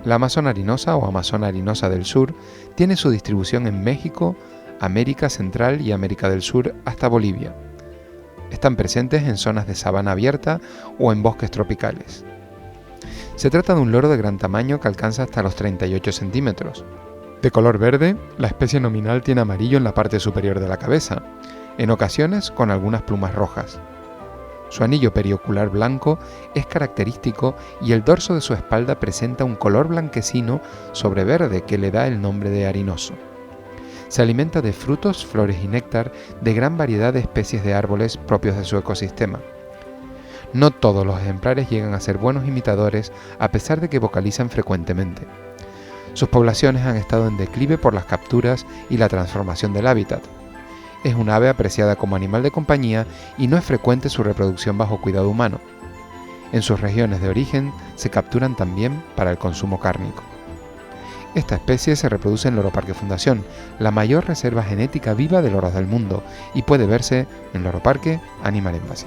La Amazona arinosa o Amazona arinosa del sur tiene su distribución en México, América Central y América del Sur hasta Bolivia. Están presentes en zonas de sabana abierta o en bosques tropicales. Se trata de un loro de gran tamaño que alcanza hasta los 38 centímetros. De color verde, la especie nominal tiene amarillo en la parte superior de la cabeza, en ocasiones con algunas plumas rojas. Su anillo periocular blanco es característico y el dorso de su espalda presenta un color blanquecino sobre verde que le da el nombre de arinoso. Se alimenta de frutos, flores y néctar de gran variedad de especies de árboles propios de su ecosistema. No todos los ejemplares llegan a ser buenos imitadores a pesar de que vocalizan frecuentemente. Sus poblaciones han estado en declive por las capturas y la transformación del hábitat. Es un ave apreciada como animal de compañía y no es frecuente su reproducción bajo cuidado humano. En sus regiones de origen se capturan también para el consumo cárnico. Esta especie se reproduce en Loro Parque Fundación, la mayor reserva genética viva de loros del mundo, y puede verse en Loro Parque Animal Embassy.